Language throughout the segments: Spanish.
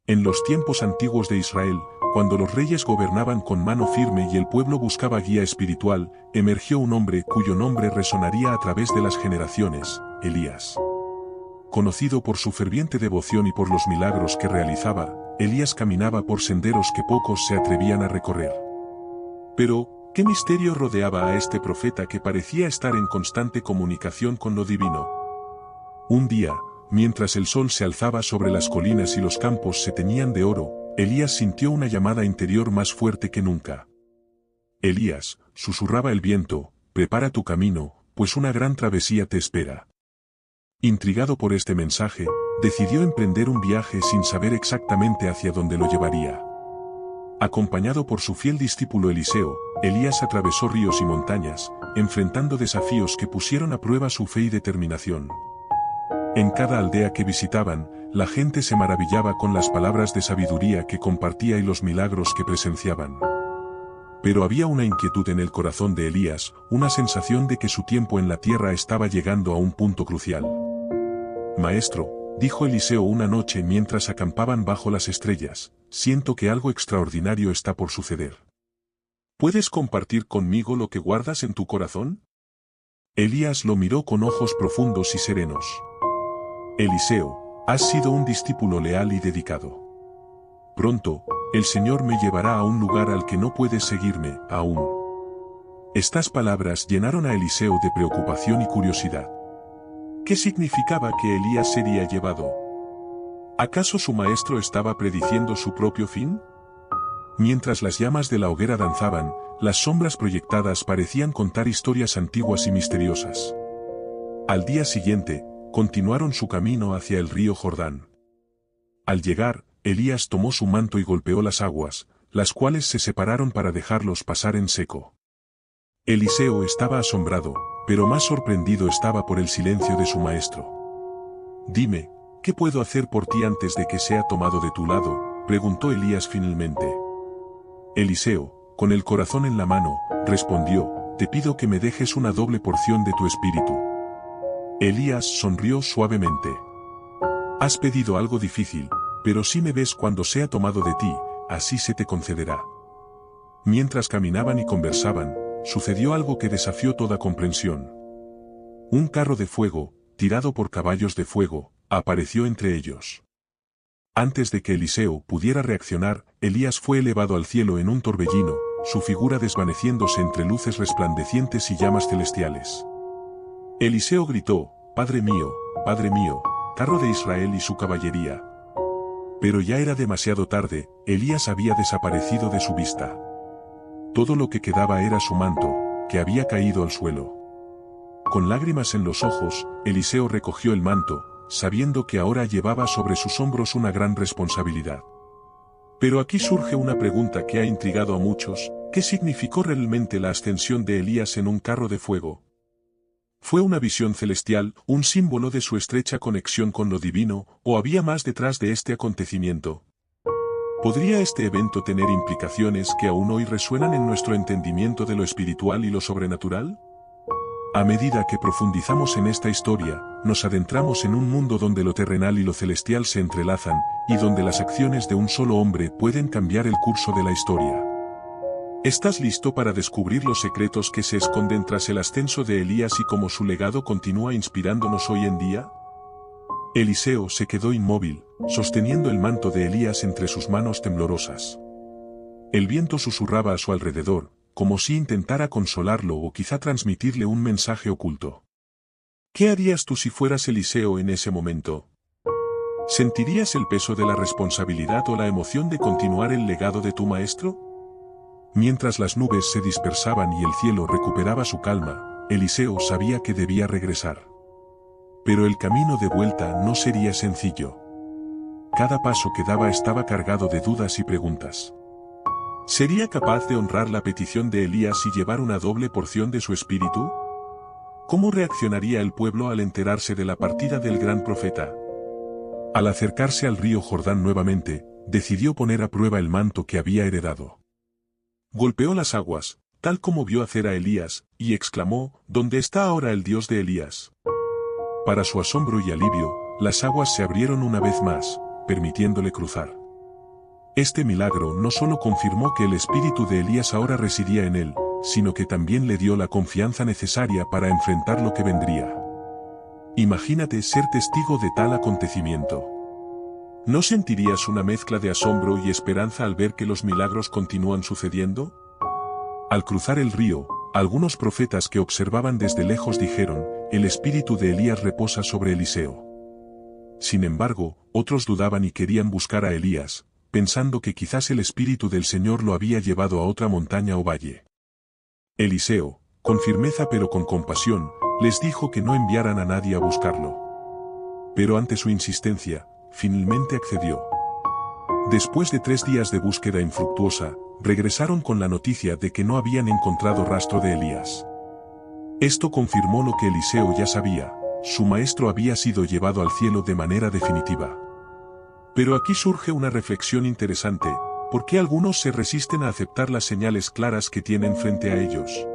En los tiempos antiguos de Israel, cuando los reyes gobernaban con mano firme y el pueblo buscaba guía espiritual, emergió un hombre cuyo nombre resonaría a través de las generaciones, Elías. Conocido por su ferviente devoción y por los milagros que realizaba, Elías caminaba por senderos que pocos se atrevían a recorrer. Pero, ¿qué misterio rodeaba a este profeta que parecía estar en constante comunicación con lo divino? Un día, mientras el sol se alzaba sobre las colinas y los campos se teñían de oro, Elías sintió una llamada interior más fuerte que nunca. Elías, susurraba el viento, prepara tu camino, pues una gran travesía te espera. Intrigado por este mensaje, decidió emprender un viaje sin saber exactamente hacia dónde lo llevaría. Acompañado por su fiel discípulo Eliseo, Elías atravesó ríos y montañas, enfrentando desafíos que pusieron a prueba su fe y determinación. En cada aldea que visitaban, la gente se maravillaba con las palabras de sabiduría que compartía y los milagros que presenciaban. Pero había una inquietud en el corazón de Elías, una sensación de que su tiempo en la tierra estaba llegando a un punto crucial. Maestro, dijo Eliseo una noche mientras acampaban bajo las estrellas, siento que algo extraordinario está por suceder. ¿Puedes compartir conmigo lo que guardas en tu corazón? Elías lo miró con ojos profundos y serenos. Eliseo, has sido un discípulo leal y dedicado. Pronto, el Señor me llevará a un lugar al que no puedes seguirme, aún. Estas palabras llenaron a Eliseo de preocupación y curiosidad. ¿Qué significaba que Elías sería llevado? ¿Acaso su maestro estaba prediciendo su propio fin? Mientras las llamas de la hoguera danzaban, las sombras proyectadas parecían contar historias antiguas y misteriosas. Al día siguiente, continuaron su camino hacia el río Jordán. Al llegar, Elías tomó su manto y golpeó las aguas, las cuales se separaron para dejarlos pasar en seco. Eliseo estaba asombrado, pero más sorprendido estaba por el silencio de su maestro. Dime, ¿qué puedo hacer por ti antes de que sea tomado de tu lado?, preguntó Elías finalmente. Eliseo, con el corazón en la mano, respondió, te pido que me dejes una doble porción de tu espíritu. Elías sonrió suavemente. Has pedido algo difícil, pero si me ves cuando sea tomado de ti, así se te concederá. Mientras caminaban y conversaban, sucedió algo que desafió toda comprensión. Un carro de fuego, tirado por caballos de fuego, apareció entre ellos. Antes de que Eliseo pudiera reaccionar, Elías fue elevado al cielo en un torbellino, su figura desvaneciéndose entre luces resplandecientes y llamas celestiales. Eliseo gritó, Padre mío, carro de Israel y su caballería. Pero ya era demasiado tarde, Elías había desaparecido de su vista. Todo lo que quedaba era su manto, que había caído al suelo. Con lágrimas en los ojos, Eliseo recogió el manto, sabiendo que ahora llevaba sobre sus hombros una gran responsabilidad. Pero aquí surge una pregunta que ha intrigado a muchos, ¿qué significó realmente la ascensión de Elías en un carro de fuego? ¿Fue una visión celestial, un símbolo de su estrecha conexión con lo divino, o había más detrás de este acontecimiento? ¿Podría este evento tener implicaciones que aún hoy resuenan en nuestro entendimiento de lo espiritual y lo sobrenatural? A medida que profundizamos en esta historia, nos adentramos en un mundo donde lo terrenal y lo celestial se entrelazan, y donde las acciones de un solo hombre pueden cambiar el curso de la historia. ¿Estás listo para descubrir los secretos que se esconden tras el ascenso de Elías y cómo su legado continúa inspirándonos hoy en día? Eliseo se quedó inmóvil, sosteniendo el manto de Elías entre sus manos temblorosas. El viento susurraba a su alrededor, como si intentara consolarlo o quizá transmitirle un mensaje oculto. ¿Qué harías tú si fueras Eliseo en ese momento? ¿Sentirías el peso de la responsabilidad o la emoción de continuar el legado de tu maestro? Mientras las nubes se dispersaban y el cielo recuperaba su calma, Eliseo sabía que debía regresar. Pero el camino de vuelta no sería sencillo. Cada paso que daba estaba cargado de dudas y preguntas. ¿Sería capaz de honrar la petición de Elías y llevar una doble porción de su espíritu? ¿Cómo reaccionaría el pueblo al enterarse de la partida del gran profeta? Al acercarse al río Jordán nuevamente, decidió poner a prueba el manto que había heredado. Golpeó las aguas, tal como vio hacer a Elías, y exclamó, ¿dónde está ahora el Dios de Elías? Para su asombro y alivio, las aguas se abrieron una vez más, permitiéndole cruzar. Este milagro no solo confirmó que el espíritu de Elías ahora residía en él, sino que también le dio la confianza necesaria para enfrentar lo que vendría. Imagínate ser testigo de tal acontecimiento. ¿No sentirías una mezcla de asombro y esperanza al ver que los milagros continúan sucediendo? Al cruzar el río, algunos profetas que observaban desde lejos dijeron, el espíritu de Elías reposa sobre Eliseo. Sin embargo, otros dudaban y querían buscar a Elías, pensando que quizás el espíritu del Señor lo había llevado a otra montaña o valle. Eliseo, con firmeza pero con compasión, les dijo que no enviaran a nadie a buscarlo. Pero ante su insistencia, finalmente accedió. Después de 3 días de búsqueda infructuosa, regresaron con la noticia de que no habían encontrado rastro de Elías. Esto confirmó lo que Eliseo ya sabía, su maestro había sido llevado al cielo de manera definitiva. Pero aquí surge una reflexión interesante, ¿por qué algunos se resisten a aceptar las señales claras que tienen frente a ellos?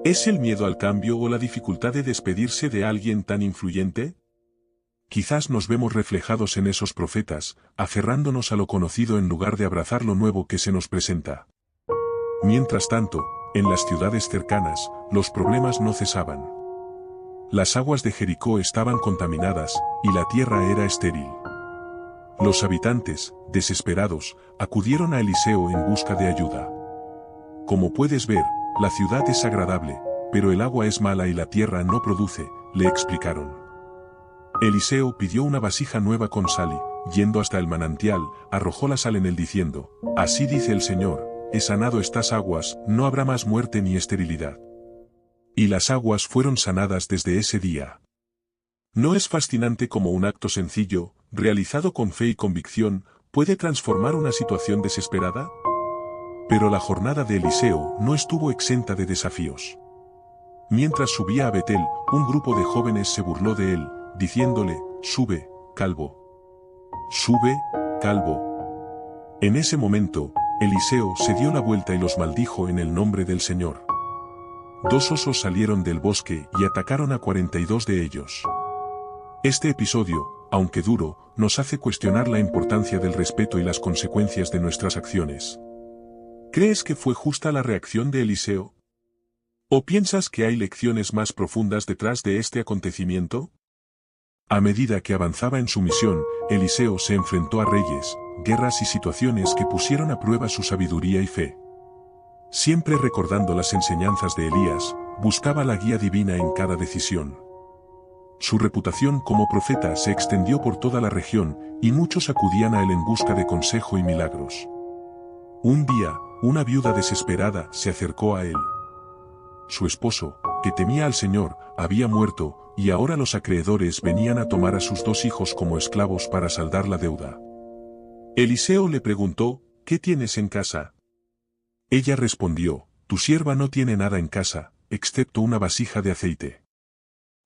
¿Es el miedo al cambio o la dificultad de despedirse de alguien tan influyente? Quizás nos vemos reflejados en esos profetas, aferrándonos a lo conocido en lugar de abrazar lo nuevo que se nos presenta. Mientras tanto, en las ciudades cercanas, los problemas no cesaban. Las aguas de Jericó estaban contaminadas, y la tierra era estéril. Los habitantes, desesperados, acudieron a Eliseo en busca de ayuda. Como puedes ver, la ciudad es agradable, pero el agua es mala y la tierra no produce, le explicaron. Eliseo pidió una vasija nueva con sal y, yendo hasta el manantial, arrojó la sal en él diciendo, así dice el Señor, he sanado estas aguas, no habrá más muerte ni esterilidad. Y las aguas fueron sanadas desde ese día. ¿No es fascinante cómo un acto sencillo, realizado con fe y convicción, puede transformar una situación desesperada? Pero la jornada de Eliseo no estuvo exenta de desafíos. Mientras subía a Betel, un grupo de jóvenes se burló de él, diciéndole, sube, calvo. Sube, calvo. En ese momento, Eliseo se dio la vuelta y los maldijo en el nombre del Señor. 2 osos salieron del bosque y atacaron a 42 de ellos. Este episodio, aunque duro, nos hace cuestionar la importancia del respeto y las consecuencias de nuestras acciones. ¿Crees que fue justa la reacción de Eliseo? ¿O piensas que hay lecciones más profundas detrás de este acontecimiento? A medida que avanzaba en su misión, Eliseo se enfrentó a reyes, guerras y situaciones que pusieron a prueba su sabiduría y fe. Siempre recordando las enseñanzas de Elías, buscaba la guía divina en cada decisión. Su reputación como profeta se extendió por toda la región, y muchos acudían a él en busca de consejo y milagros. Un día, una viuda desesperada se acercó a él. Su esposo, que temía al Señor, había muerto, y ahora los acreedores venían a tomar a sus 2 hijos como esclavos para saldar la deuda. Eliseo le preguntó, ¿qué tienes en casa? Ella respondió, tu sierva no tiene nada en casa, excepto una vasija de aceite.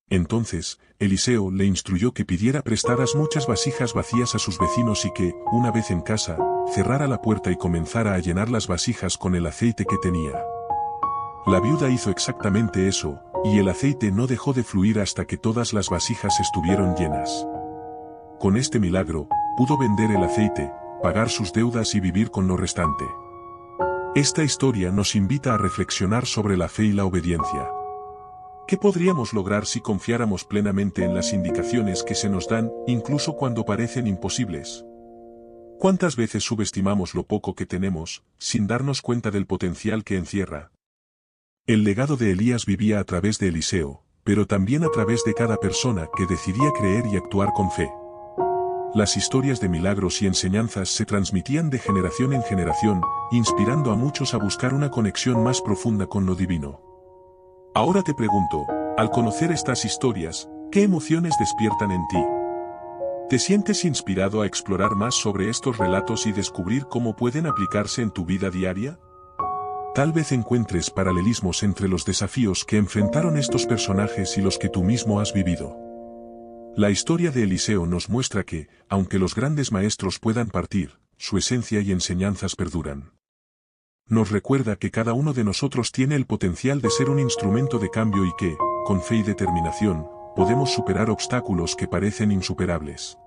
Entonces, Eliseo le instruyó que pidiera prestadas muchas vasijas vacías a sus vecinos y que, una vez en casa, cerrara la puerta y comenzara a llenar las vasijas con el aceite que tenía. La viuda hizo exactamente eso, y el aceite no dejó de fluir hasta que todas las vasijas estuvieron llenas. Con este milagro, pudo vender el aceite, pagar sus deudas y vivir con lo restante. Esta historia nos invita a reflexionar sobre la fe y la obediencia. ¿Qué podríamos lograr si confiáramos plenamente en las indicaciones que se nos dan, incluso cuando parecen imposibles? ¿Cuántas veces subestimamos lo poco que tenemos, sin darnos cuenta del potencial que encierra? El legado de Elías vivía a través de Eliseo, pero también a través de cada persona que decidía creer y actuar con fe. Las historias de milagros y enseñanzas se transmitían de generación en generación, inspirando a muchos a buscar una conexión más profunda con lo divino. Ahora te pregunto, al conocer estas historias, ¿qué emociones despiertan en ti? ¿Te sientes inspirado a explorar más sobre estos relatos y descubrir cómo pueden aplicarse en tu vida diaria? Tal vez encuentres paralelismos entre los desafíos que enfrentaron estos personajes y los que tú mismo has vivido. La historia de Eliseo nos muestra que, aunque los grandes maestros puedan partir, su esencia y enseñanzas perduran. Nos recuerda que cada uno de nosotros tiene el potencial de ser un instrumento de cambio y que, con fe y determinación, podemos superar obstáculos que parecen insuperables.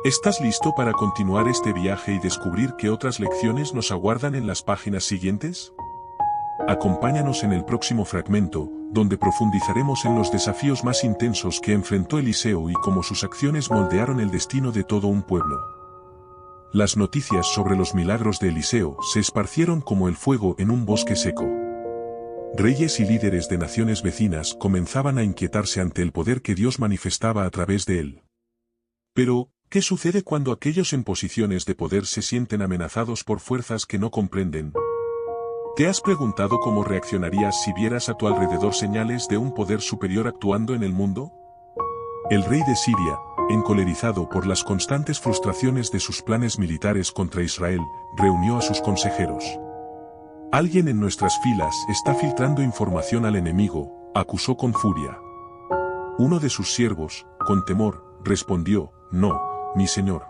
¿Estás listo para continuar este viaje y descubrir qué otras lecciones nos aguardan en las páginas siguientes? Acompáñanos en el próximo fragmento, donde profundizaremos en los desafíos más intensos que enfrentó Eliseo y cómo sus acciones moldearon el destino de todo un pueblo. Las noticias sobre los milagros de Eliseo se esparcieron como el fuego en un bosque seco. Reyes y líderes de naciones vecinas comenzaban a inquietarse ante el poder que Dios manifestaba a través de él. Pero, ¿qué sucede cuando aquellos en posiciones de poder se sienten amenazados por fuerzas que no comprenden? ¿Te has preguntado cómo reaccionarías si vieras a tu alrededor señales de un poder superior actuando en el mundo? El rey de Siria, encolerizado por las constantes frustraciones de sus planes militares contra Israel, reunió a sus consejeros. Alguien en nuestras filas está filtrando información al enemigo, acusó con furia. Uno de sus siervos, con temor, respondió, no, mi señor.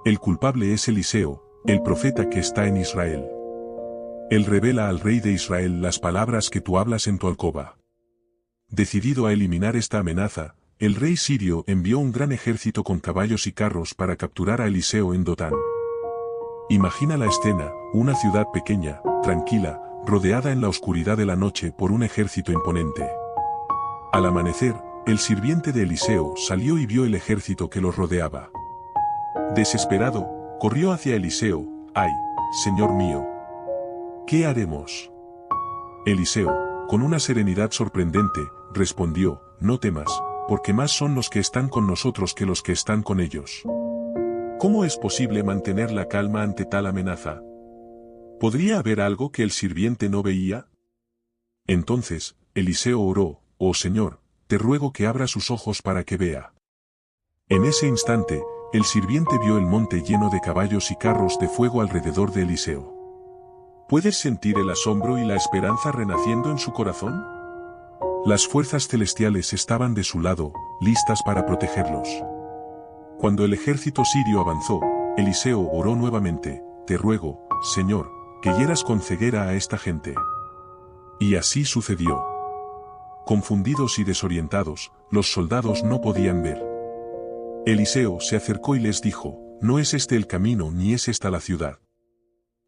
El culpable es Eliseo, el profeta que está en Israel. Él revela al rey de Israel las palabras que tú hablas en tu alcoba. Decidido a eliminar esta amenaza, el rey sirio envió un gran ejército con caballos y carros para capturar a Eliseo en Dotán. Imagina la escena, una ciudad pequeña, tranquila, rodeada en la oscuridad de la noche por un ejército imponente. Al amanecer, el sirviente de Eliseo salió y vio el ejército que los rodeaba. Desesperado, corrió hacia Eliseo, ¡ay, señor mío! ¿Qué haremos? Eliseo, con una serenidad sorprendente, respondió, no temas, porque más son los que están con nosotros que los que están con ellos. ¿Cómo es posible mantener la calma ante tal amenaza? ¿Podría haber algo que el sirviente no veía? Entonces, Eliseo oró, oh Señor, te ruego que abra sus ojos para que vea. En ese instante, el sirviente vio el monte lleno de caballos y carros de fuego alrededor de Eliseo. ¿Puedes sentir el asombro y la esperanza renaciendo en su corazón? Las fuerzas celestiales estaban de su lado, listas para protegerlos. Cuando el ejército sirio avanzó, Eliseo oró nuevamente, te ruego, Señor, que hieras con ceguera a esta gente. Y así sucedió. Confundidos y desorientados, los soldados no podían ver. Eliseo se acercó y les dijo, no es este el camino ni es esta la ciudad.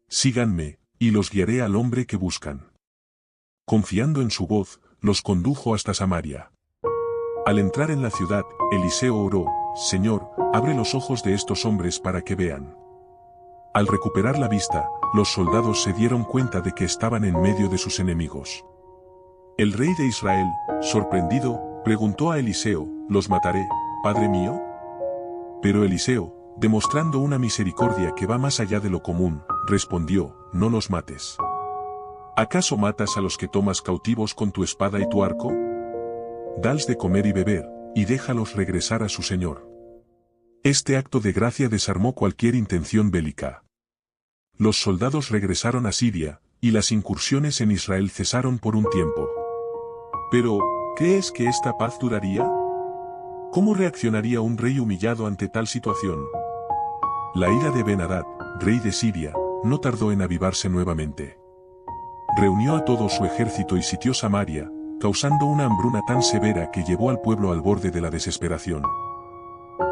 Síganme, y los guiaré al hombre que buscan. Confiando en su voz, los condujo hasta Samaria. Al entrar en la ciudad, Eliseo oró, Señor, abre los ojos de estos hombres para que vean. Al recuperar la vista, los soldados se dieron cuenta de que estaban en medio de sus enemigos. El rey de Israel, sorprendido, preguntó a Eliseo, ¿los mataré, padre mío? Pero Eliseo, demostrando una misericordia que va más allá de lo común, respondió, no los mates. ¿Acaso matas a los que tomas cautivos con tu espada y tu arco? Dales de comer y beber, y déjalos regresar a su señor. Este acto de gracia desarmó cualquier intención bélica. Los soldados regresaron a Siria, y las incursiones en Israel cesaron por un tiempo. Pero, ¿crees que esta paz duraría? ¿Cómo reaccionaría un rey humillado ante tal situación? La ira de Ben-Hadad, rey de Siria, no tardó en avivarse nuevamente. Reunió a todo su ejército y sitió Samaria, causando una hambruna tan severa que llevó al pueblo al borde de la desesperación.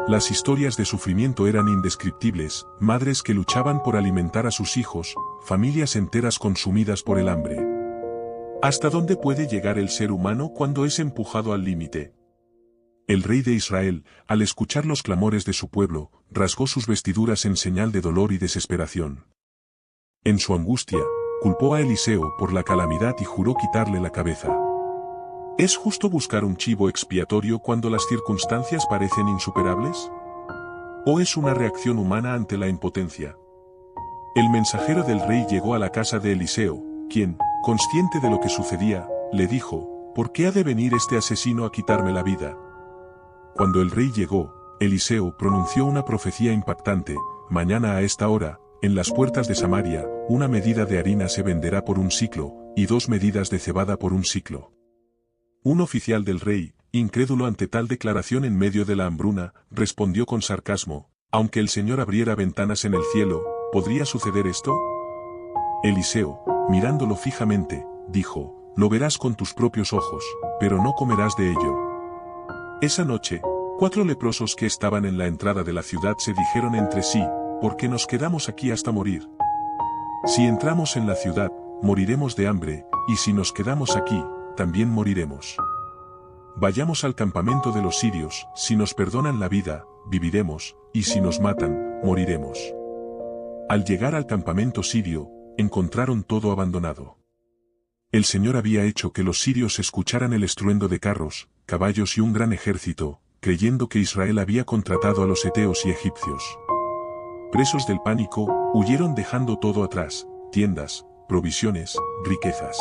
Las historias de sufrimiento eran indescriptibles, madres que luchaban por alimentar a sus hijos, familias enteras consumidas por el hambre. ¿Hasta dónde puede llegar el ser humano cuando es empujado al límite? El rey de Israel, al escuchar los clamores de su pueblo, rasgó sus vestiduras en señal de dolor y desesperación. En su angustia, culpó a Eliseo por la calamidad y juró quitarle la cabeza. ¿Es justo buscar un chivo expiatorio cuando las circunstancias parecen insuperables? ¿O es una reacción humana ante la impotencia? El mensajero del rey llegó a la casa de Eliseo, quien, consciente de lo que sucedía, le dijo, ¿por qué ha de venir este asesino a quitarme la vida? Cuando el rey llegó, Eliseo pronunció una profecía impactante, mañana a esta hora, en las puertas de Samaria, una medida de harina se venderá por un siclo, y 2 medidas de cebada por un siclo. Un oficial del rey, incrédulo ante tal declaración en medio de la hambruna, respondió con sarcasmo, aunque el Señor abriera ventanas en el cielo, ¿podría suceder esto? Eliseo, mirándolo fijamente, dijo, lo verás con tus propios ojos, pero no comerás de ello. Esa noche, 4 leprosos que estaban en la entrada de la ciudad se dijeron entre sí, ¿por qué nos quedamos aquí hasta morir? Si entramos en la ciudad, moriremos de hambre, y si nos quedamos aquí, también moriremos. Vayamos al campamento de los sirios, si nos perdonan la vida, viviremos, y si nos matan, moriremos. Al llegar al campamento sirio, encontraron todo abandonado. El Señor había hecho que los sirios escucharan el estruendo de carros, caballos y un gran ejército, creyendo que Israel había contratado a los heteos y egipcios. Presos del pánico, huyeron dejando todo atrás, tiendas, provisiones, riquezas.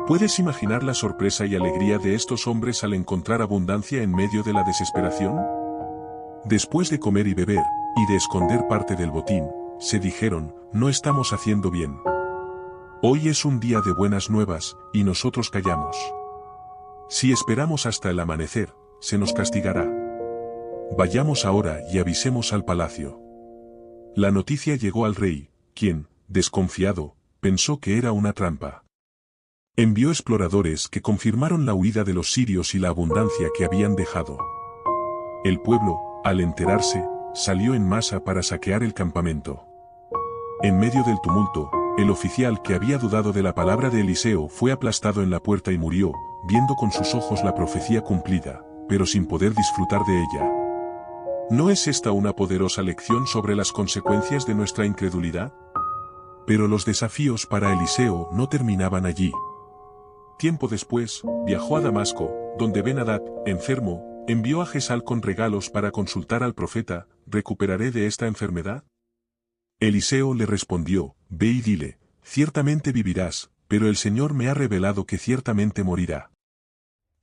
¿Puedes imaginar la sorpresa y alegría de estos hombres al encontrar abundancia en medio de la desesperación? Después de comer y beber, y de esconder parte del botín, se dijeron, no estamos haciendo bien. Hoy es un día de buenas nuevas, y nosotros callamos. Si esperamos hasta el amanecer, se nos castigará. Vayamos ahora y avisemos al palacio. La noticia llegó al rey, quien, desconfiado, pensó que era una trampa. Envió exploradores que confirmaron la huida de los sirios y la abundancia que habían dejado. El pueblo, al enterarse, salió en masa para saquear el campamento. En medio del tumulto, el oficial que había dudado de la palabra de Eliseo fue aplastado en la puerta y murió, viendo con sus ojos la profecía cumplida, pero sin poder disfrutar de ella. ¿No es esta una poderosa lección sobre las consecuencias de nuestra incredulidad? Pero los desafíos para Eliseo no terminaban allí. Tiempo después, viajó a Damasco, donde Ben-Hadad, enfermo, envió a Jesal con regalos para consultar al profeta, ¿recuperaré de esta enfermedad? Eliseo le respondió, ve y dile, ciertamente vivirás, pero el Señor me ha revelado que ciertamente morirá.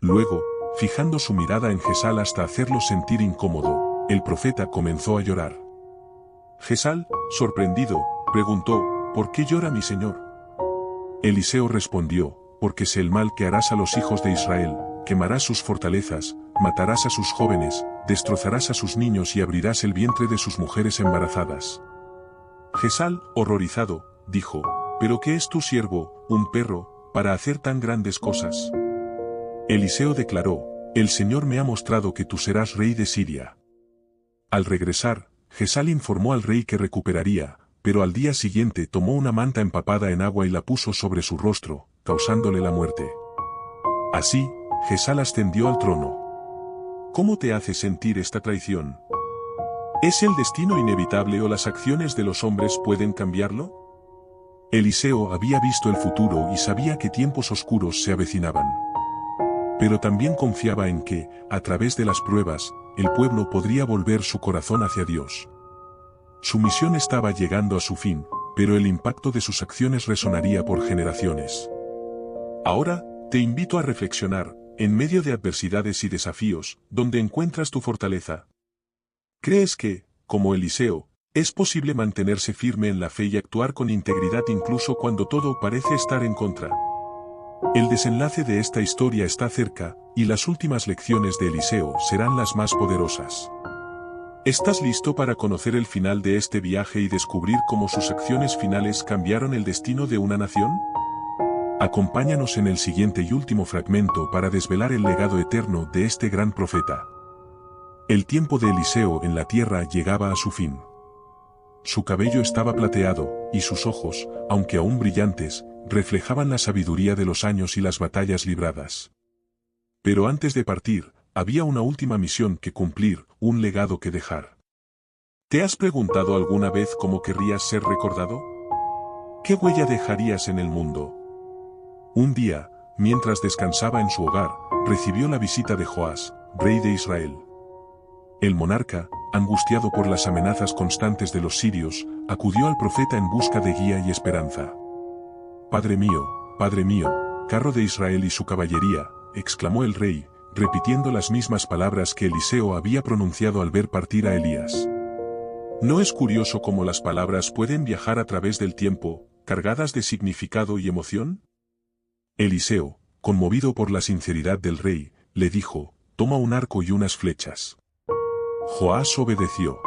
Luego, fijando su mirada en Jesal hasta hacerlo sentir incómodo, el profeta comenzó a llorar. Jesal, sorprendido, preguntó, ¿por qué llora mi señor? Eliseo respondió, porque sé el mal que harás a los hijos de Israel, quemarás sus fortalezas, matarás a sus jóvenes, destrozarás a sus niños y abrirás el vientre de sus mujeres embarazadas. Jesal, horrorizado, dijo, ¿pero qué es tu siervo, un perro, para hacer tan grandes cosas? Eliseo declaró, el Señor me ha mostrado que tú serás rey de Siria. Al regresar, Jesal informó al rey que recuperaría, pero al día siguiente tomó una manta empapada en agua y la puso sobre su rostro, causándole la muerte. Así, Jesal ascendió al trono. ¿Cómo te hace sentir esta traición? ¿Es el destino inevitable o las acciones de los hombres pueden cambiarlo? Eliseo había visto el futuro y sabía que tiempos oscuros se avecinaban. Pero también confiaba en que, a través de las pruebas, el pueblo podría volver su corazón hacia Dios. Su misión estaba llegando a su fin, pero el impacto de sus acciones resonaría por generaciones. Ahora, te invito a reflexionar, en medio de adversidades y desafíos, ¿dónde encuentras tu fortaleza? ¿Crees que, como Eliseo, es posible mantenerse firme en la fe y actuar con integridad incluso cuando todo parece estar en contra? El desenlace de esta historia está cerca, y las últimas lecciones de Eliseo serán las más poderosas. ¿Estás listo para conocer el final de este viaje y descubrir cómo sus acciones finales cambiaron el destino de una nación? Acompáñanos en el siguiente y último fragmento para desvelar el legado eterno de este gran profeta. El tiempo de Eliseo en la tierra llegaba a su fin. Su cabello estaba plateado, y sus ojos, aunque aún brillantes, reflejaban la sabiduría de los años y las batallas libradas. Pero antes de partir, había una última misión que cumplir, un legado que dejar. ¿Te has preguntado alguna vez cómo querrías ser recordado? ¿Qué huella dejarías en el mundo? Un día, mientras descansaba en su hogar, recibió la visita de Joás, rey de Israel. El monarca, angustiado por las amenazas constantes de los sirios, acudió al profeta en busca de guía y esperanza. Padre mío, carro de Israel y su caballería, exclamó el rey, repitiendo las mismas palabras que Eliseo había pronunciado al ver partir a Elías. ¿No es curioso cómo las palabras pueden viajar a través del tiempo, cargadas de significado y emoción? Eliseo, conmovido por la sinceridad del rey, le dijo, toma un arco y unas flechas. Joás obedeció.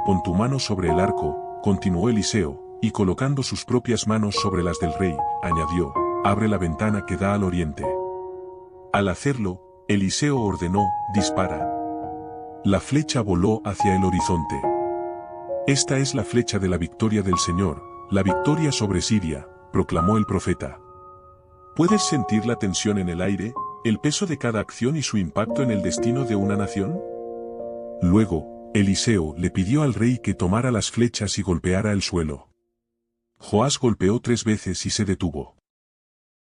Pon tu mano sobre el arco, continuó Eliseo, y colocando sus propias manos sobre las del rey, añadió, abre la ventana que da al oriente. Al hacerlo, Eliseo ordenó, dispara, La flecha voló hacia el horizonte. Esta es la flecha de la victoria del Señor, la victoria sobre Siria, proclamó el profeta. ¿Puedes sentir la tensión en el aire, el peso de cada acción y su impacto en el destino de una nación? Luego, Eliseo le pidió al rey que tomara las flechas y golpeara el suelo. Joás golpeó 3 veces y se detuvo.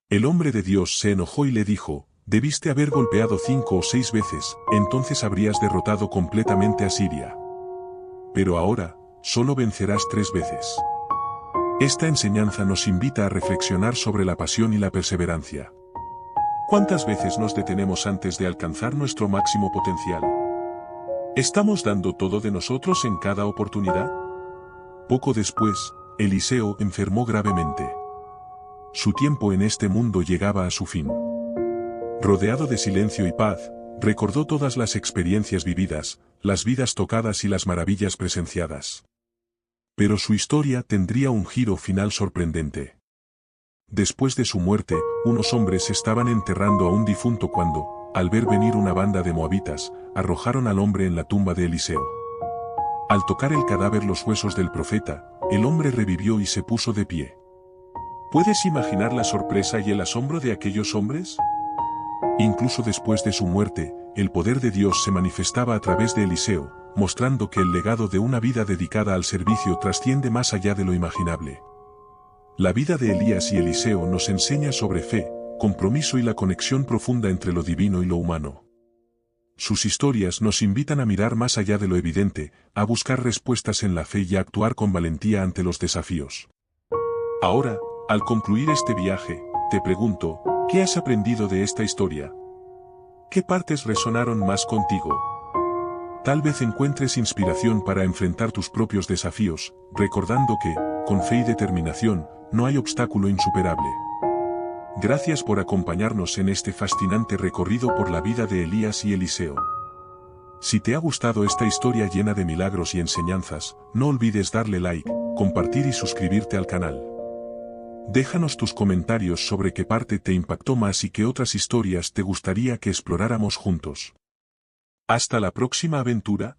El hombre de Dios se enojó y le dijo, debiste haber golpeado 5 o 6 veces, entonces habrías derrotado completamente a Siria. Pero ahora, solo vencerás 3 veces. Esta enseñanza nos invita a reflexionar sobre la pasión y la perseverancia. ¿Cuántas veces nos detenemos antes de alcanzar nuestro máximo potencial? ¿Estamos dando todo de nosotros en cada oportunidad? Poco después, Eliseo enfermó gravemente. Su tiempo en este mundo llegaba a su fin. Rodeado de silencio y paz, recordó todas las experiencias vividas, las vidas tocadas y las maravillas presenciadas. Pero su historia tendría un giro final sorprendente. Después de su muerte, unos hombres estaban enterrando a un difunto cuando, al ver venir una banda de moabitas, arrojaron al hombre en la tumba de Eliseo. Al tocar el cadáver los huesos del profeta, el hombre revivió y se puso de pie. ¿Puedes imaginar la sorpresa y el asombro de aquellos hombres? Incluso después de su muerte, el poder de Dios se manifestaba a través de Eliseo, mostrando que el legado de una vida dedicada al servicio trasciende más allá de lo imaginable. La vida de Elías y Eliseo nos enseña sobre fe, compromiso y la conexión profunda entre lo divino y lo humano. Sus historias nos invitan a mirar más allá de lo evidente, a buscar respuestas en la fe y a actuar con valentía ante los desafíos. Ahora, al concluir este viaje, te pregunto, ¿qué has aprendido de esta historia? ¿Qué partes resonaron más contigo? Tal vez encuentres inspiración para enfrentar tus propios desafíos, recordando que, con fe y determinación, no hay obstáculo insuperable. Gracias por acompañarnos en este fascinante recorrido por la vida de Elías y Eliseo. Si te ha gustado esta historia llena de milagros y enseñanzas, no olvides darle like, compartir y suscribirte al canal. Déjanos tus comentarios sobre qué parte te impactó más y qué otras historias te gustaría que exploráramos juntos. Hasta la próxima aventura.